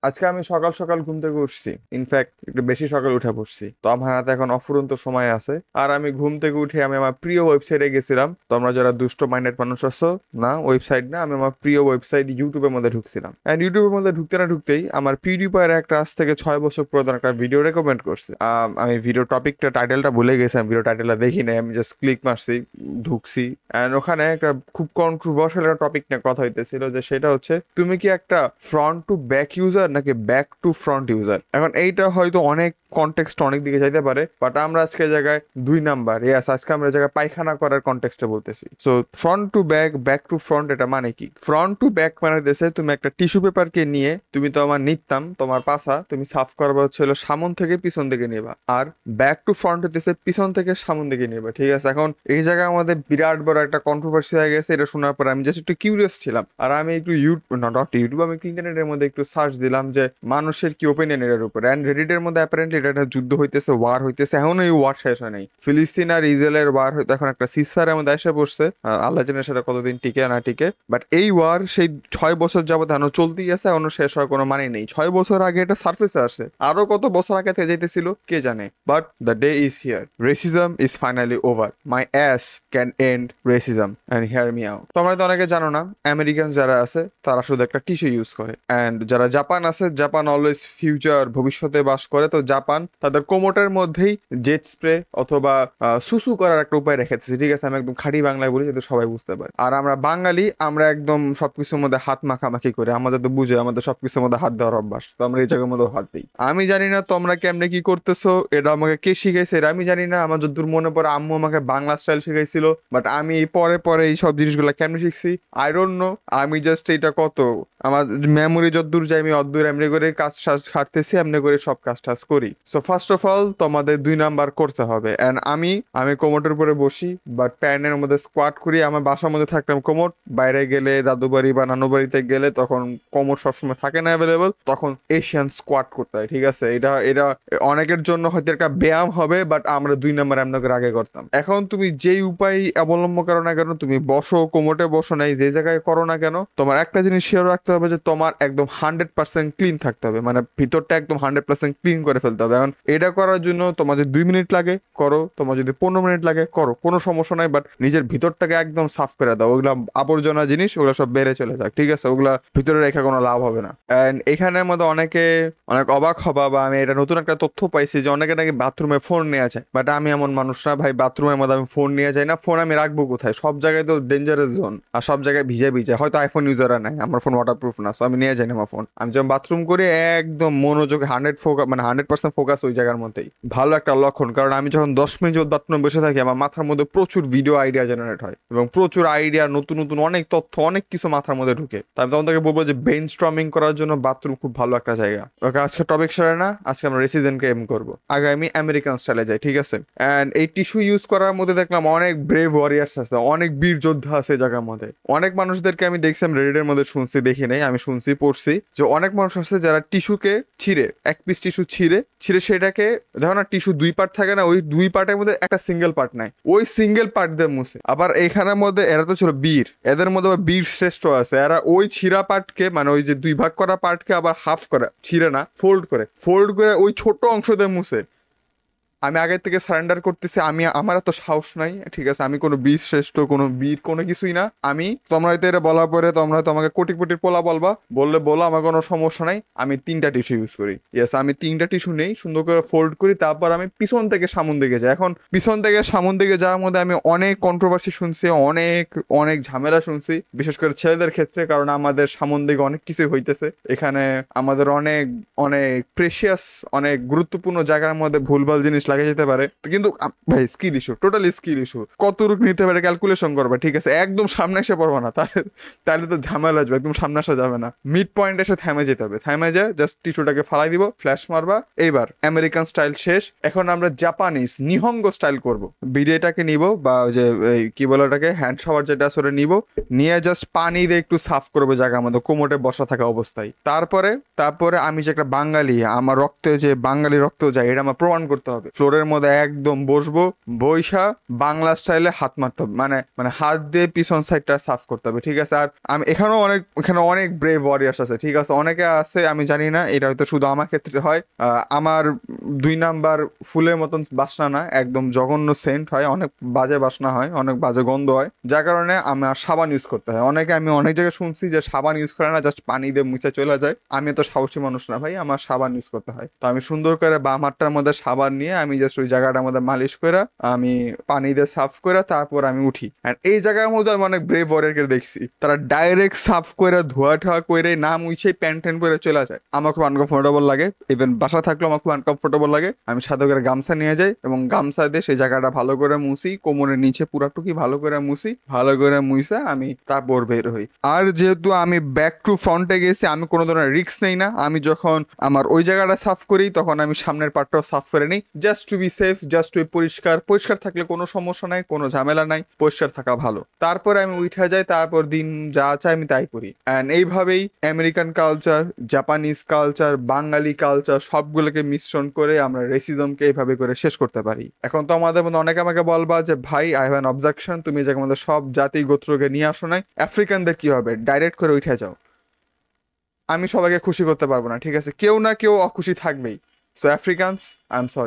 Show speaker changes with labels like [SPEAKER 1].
[SPEAKER 1] আজকে আমি সকাল সকাল ঘুম থেকে উঠছি, ইনফ্যাক্ট একটু বেশি সকাল উঠে পড়ছি। তো আমার হাতে এখন অফুরন্ত সময় আছে, আর আমি ঘুম থেকে উঠে আমি আমার প্রিয় ওয়েবসাইটে গেছিলাম। তোমরা যারা দুষ্ট মাইন্ডেড মানুষ আছো, না ওয়েবসাইট না, আমি আমার প্রিয় ওয়েবসাইট ইউটিউবের মধ্যে ঢুকছিলাম। এন্ড ইউটিউবের মধ্যে ঢুকতে না ঢুকতেই আমার পিউডিপায়ের একটা আজ থেকে 6 বছর পুরাতন একটা ভিডিও রেকমেন্ড করছে। আমি ভিডিও টপিকটা টাইটেলটা ভুলে গেছিলাম, ভিডিও টাইটেলটা দেখি নাই, আমি জাস্ট ক্লিক মারছি, ঢুকছি। এন্ড ওখানে একটা খুব কন্ট্রোভার্সিয়াল একটা টপিক নিয়ে কথা হইতেছিল, যে সেটা হচ্ছে তুমি কি একটা ফ্রন্ট টু ব্যাক ইউজার নাকি ব্যাক টু ফ্রন্ট ইউজার। এখন এইটা হয়তো অনেক কনটেক্সট অনেক দিকে যাইতে পারে, বাট আমরা আজকে জায়গায় 2 নাম্বার, ইয়াস আজকে আমরা জায়গায় পায়খানা করার কনটেক্সটে বলতেছি। So front to back, back to front, এটা মানে কি? ফ্রন্ট টু ব্যাক মানে দেশে তুমি একটা টিস্যু পেপারকে নিয়ে তুমি তোমার নিতাম তোমার পাশা তুমি সাফ করবা হচ্ছে হলো সামন থেকে পিছন দিকে নিবা, আর ব্যাক টু ফ্রন্ট হইতেছে পিছন থেকে সামন দিকে নিবা। ঠিক আছে, এখন এই জায়গায় আমাদের বিরাট বড় একটা কন্ট্রোভার্সি হয়ে গেছে। এটা শোনার পর আমি জাস্ট একটু কিউরিয়াস ছিলাম, আর আমি একটু ইউটিউব আমি একটু ইন্টারনেটের মধ্যে একটু সার্চ দিলাম যে মানুষের কি ওপিনিয়ন এটার উপরে। অ্যান্ড রেডিটের মধ্যে অ্যাপারেন্টলি এটা একটা যুদ্ধ হইতেছে, ওয়ার হইতেছে, এখনো এই ওয়ার শেষ হয় নাই। ফিলিস্তিন আর ইসরায়েলের ওয়ার হয়তো এখন একটা সিসফায়ারের মধ্যে এসে পড়ছে। আল্লাহ জানে সেটা কতদিন টিকে না টিকে, বাট এই ওয়ার সেই 6 বছর যাবত এখনো চলতেই আছে, এখনো শেষ হওয়ার কোনো মানে নেই। 6 বছর আগে এটা সার্ফেসে আসে, আরো কত বছর আগে থেকে যাইতেছিল কে জানে, but the day is here, racism is finally over, my ass can end racism and hear me out. তোমরা তো অনেকে জানো না, আমেরিকান যারা আছে তারা শুধু একটা টিস্যু ইউজ করে। অ্যান্ড যারা জাপান আছে, জাপান অলওয়েজ ফিউচার, ভবিষ্যতে বাস করে। তো জাপান তাদের কোমোটের মধ্যেই জেট স্প্রে অথবা সুসু করার একটা উপায় রেখেছে। ঠিক আছে, আমি একদম খাঁটি বাংলায় বলি যাতে সবাই বুঝতে পারে। আর আমরা বাঙালি, আমরা একদম সবকিছুর মধ্যে হাত মাখামাখি করে, আমাদের তো বুঝে আমাদের সবকিছুর মধ্যে হাত দেওয়ার অভ্যাস, তো আমরা এই জায়গার মধ্যে হাত দিই। আমি জানি না তোমরা কেমনে কি করতেছো, এটা আমাকে কে শিখাইছে এটা আমি জানি না। আমার যতদূর মনে পড়ে আম্মু আমাকে বাংলা স্টাইল শিখাইছিল, বাট আমি পরে পরে এই সব জিনিসগুলো কেমনে শিখছি আই ডোন্ট নো। আমি জাস্ট এটা কত আমার মেমোরি যতদূর যাই আমি অতদূর এমনি করে কাজ টাজ খাটতেছি, এমনি করে সব কাজ টাজ করি। সো ফার্স্ট অফ অল তোমাদের 2 নাম্বার করতে হবে। অ্যান্ড আমি কোমোটের উপরে বসি, বাট প্যানের মধ্যে স্কোয়াট করি। আমার বাসার মধ্যে থাকতাম কোমোট, বাইরে গেলে দাদু বাড়ি বা নানু বাড়িতে গেলে তখন কোমোট সবসময় থাকে না অ্যাভেলেবল, তখন এশিয়ান স্কোয়াট করতে হয়। ঠিক আছে, এটা এটা অনেকের জন্য হয়তো একটা ব্যায়াম হবে, বাট আমরা 2 নাম্বার এমন করে আগে করতাম। এখন তুমি যেই উপায় অবলম্বন করো না কেন, তুমি বসো কোমোটে বসো নাই যে জায়গায় করো না কেন, তোমার একটা জিনিস শিওর রাখতে হবে যে তোমার একদম 100% ক্লিন থাকতে হবে, মানে ভিতরটা একদম 100% ক্লিন করে ফেলতে হবে। এখন এটা করার জন্য তোমার যদি 2 মিনিট লাগে করো, তোমার যদি 15 মিনিট লাগে করো, কোনো সমস্যা নাই, বাট নিজের ভিতরটাকে একদম সাফ করে দাও। ওগুলা আবর্জনা জিনিস, ওগুলো সব বেড়ে চলে যাক। ঠিক আছে, ওগুলা ভিতরে রেখে কোনো লাভ হবে না। এন্ড এখানের মধ্যে অনেকে অনেক অবাক হবা, বা আমি এটা নতুন একটা তথ্য পাইছি যে অনেকে নাকি বাথরুমে ফোন নিয়ে যায়, বাট আমি এমন মানুষ না ভাই, বাথরুমের মধ্যে আমি ফোন নিয়ে যাই না। ফোন আমি রাখবো কোথায়? সব জায়গায় তো ডেঞ্জারাস জোন, আর সব জায়গায় ভিজে ভিজে। হয়তো আইফোন ইউজাররা নাই, আমার ফোন ওয়াটারপ্রুফ না, সো আমি নিয়ে যাই না আমার ফোন। আমি যখন বাথরুম করি একদম মনোযোগে 100% ফোকাস ওই জায়গার মধ্যেই, ভালো একটা লক্ষণ। কারণ আমি যখন 10 মিনিট বাথরুমে বসে থাকি, আমার মাথার মধ্যে প্রচুর ভিডিও আইডিয়া জেনারেট হয়, এবং প্রচুর আইডিয়া, নতুন নতুন অনেক তথ্য, অনেক কিছু মাথার মধ্যে ঢুকে। তাই তখন থেকে বলবো যে ব্রেইন স্টর্মিং করার জন্য বাথরুম খুব ভালো একটা জায়গা। ওকে, আজকে টপিক সেরে না, আজকে আমরা রেসিজেনকে এম করবো। আগে আমি আমেরিকান স্টাইলে যাই, ঠিক আছে। অ্যান্ড এই টিস্যু ইউজ করার মধ্যে দেখলাম অনেক ব্রেভ ওয়ারিয়ার্স আছে, অনেক বীর যোদ্ধা আছে এই জায়গার মধ্যে। অনেক মানুষদেরকে আমি দেখছিলাম রেডিটের মধ্যে, শুনছি দেখি নাই, আমি শুনছি পড়ছি যে অনেক মানুষ আছে যারা টিস্যুকে ছিঁড়ে, এক পিস টিস্যু ছিঁড়ে ছিঁড়ে সেটাকে, দেখো না টিস্যু 2 পার্ট থাকে না, ওই 2 পার্টের মধ্যে একটা সিঙ্গেল পার্ট নাই, ওই সিঙ্গেল পার্ট দিয়ে মুছে। আবার এখানের মধ্যে এরা তো ছিল বীর, এদের মধ্যে আবার বীর শ্রেষ্ঠ আছে, এরা ওই ছিঁড়া পার্টকে, মানে ওই যে 2 ভাগ করা পার্টকে আবার হাফ করে, ছিঁড়ে না, ফোল্ড করে ওই ছোট অংশ দিয়ে মুছে। আমি আগের থেকে সারেন্ডার করতেছি, আমার এত সাহস নাই। ঠিক আছে, আমি কোনো বীর শ্রেষ্ঠ, কোনো বীর, কোনো কিছুই না। আমি, তোমরা হয়তো এটা বলার পরে তোমরা হয়তো আমাকে কোটি কোটির পোলা বলবা, বললে বলো, আমার কোনো সমস্যা নাই। আমি 3টা টিস্যু ইউজ করি। ইয়েস, আমি 3টা টিস্যু নেই, সুন্দর করে ফোল্ড করি, তারপর আমি পিছন থেকে সামন দিকে যাই। এখন পিছন থেকে সামন দিকে যাওয়ার মধ্যে আমি অনেক কন্ট্রোভার্সি শুনছি, অনেক অনেক ঝামেলা শুনছি, বিশেষ করে ছেলেদের ক্ষেত্রে, কারণ আমাদের সামন দিকে অনেক কিছুই হইতেছে এখানে। আমাদের অনেক অনেক প্রেশিয়াস, অনেক গুরুত্বপূর্ণ জায়গার মধ্যে ভুলভাল জিনিস লাগে যেতে পারে। তো কিন্তু ভাই skill issue, totally skill issue, কতটুকু নিতে পারে ক্যালকুলেশন করবে। ঠিক আছে, একদম সামনে এসে পড়বে না, তাহলে তাহলে তো ঝামেলা আসবে, একদম সামনে আসা যাবে না। মিড পয়েন্ট এসে থেমে যেতে হবে, থেমে যায় জাস্ট টিস্যুটাকে ফালাই দিব, ফ্ল্যাশ মারবা। এইবার আমেরিকান স্টাইল শেষ, এখন আমরা জাপানিজ নিহঙ্গ স্টাইল করব। বিডেটাকে নিব, বা ওই যে কি বলে ওটাকে, হ্যান্ড শাওয়ার যেটা আসলে নিব, নিয়ে জাস্ট পানি দিয়ে একটু সাফ করবো জায়গা আমাদের কোমোটে বসা থাকা অবস্থায়। তারপরে তারপরে আমি যে একটা বাঙালি, আমার রক্তে যে বাঙালি রক্ত যায়, এটা আমার প্রমাণ করতে হবে। ফ্লোরের মধ্যে একদম বসবো, বইসা বাংলা স্টাইলে হাত মারতে হবে, মানে মানে হাত দিয়ে পিছন সাইডটা সাফ করতে হবে, ঠিক আছে? আর আমি এখানে অনেক ব্রেভ ওয়ারিয়ার্স আছে, ঠিক আছে? অনেকে আছে, আমি জানি না এটা হয়তো শুধু আমার ক্ষেত্রে হয়। আমার 2 নাম্বার ফুলের মতন বাসনা না, একদম জঘন্য সেন্ট হয়, অনেক বাজে বাসনা হয়, অনেক বাজে গন্ধ হয়, যার কারণে আমার সাবান ইউজ করতে হয়। আমি অনেক জায়গায় শুনছি যে সাবান ইউজ করে না, জাস্ট পানি দিয়ে মুছে চলে যায়। আমি তো সাহসী মানুষ না ভাই, আমার সাবান ইউজ করতে হয়। তো আমি সুন্দর করে বাম হাতটার মধ্যে সাবান নিয়ে আমি জাস্ট ওই জায়গাটার মধ্যে মালিশ করে আমি পানি দিয়ে সাফ করে তারপর আমি উঠি। অ্যান্ড এই জায়গার মধ্যে আমি অনেক ব্রেভ ওয়ারিয়ারকে দেখছি, তারা ডাইরেক্ট সাফ করে ধোয়া ঠোয়া করে না মুছে প্যান্ট ট্যান্ট পরে চলে যায়। আমার খুব আনকমফোর্টেবল লাগে, ইভেন বাসা থাকলেও আমার খুব আনকমফোর্টেবল লাগে। আমি সাথে করে গামছা নিয়ে যাই এবং গামছা দিয়ে সেই জায়গাটা ভালো করে মুছি, কোমরের নিচে পুরাটুকি ভালো করে মুছি, ভালো করে মুছে আমি তারপর বের হই। আর যেহেতু আমি ব্যাক টু ফ্রন্টে গেছি, আমি কোনো ধরনের রিস্ক নেই না। আমি যখন আমার ওই জায়গাটা সাফ করি তখন আমি সামনের পার্টটাও সাফ করে নিই, just to be safe, just to be পরিষ্কার। পরিষ্কার থাকলে কোনো সমস্যা নাই, কোনো ঝামেলা নাই, পরিষ্কার থাকা ভালো। তারপরে আমি উঠে যাই, তারপর দিন যা চাই আমি তাই করি। অ্যান্ড এইভাবেই আমেরিকান কালচার, জাপানিজ কালচার, বাঙালি কালচার সবগুলোকে মিশ্রণ করে আমরা রেসিজমকে এইভাবে করে শেষ করতে পারি। এখন তো আমাদের মধ্যে অনেকে আমাকে বলবা যে ভাই আই হ্যাভ অ্যান অবজেকশন, তুমি যে আমাদের সব জাতি গোত্রকে নিয়ে আসো নাই, আফ্রিকানদের কি হবে, ডাইরেক্ট করে উঠে যাও। আমি সবাইকে খুশি করতে পারবো না, ঠিক আছে? কেউ না কেউ অখুশি থাকবেই। So Africans, I am sorry.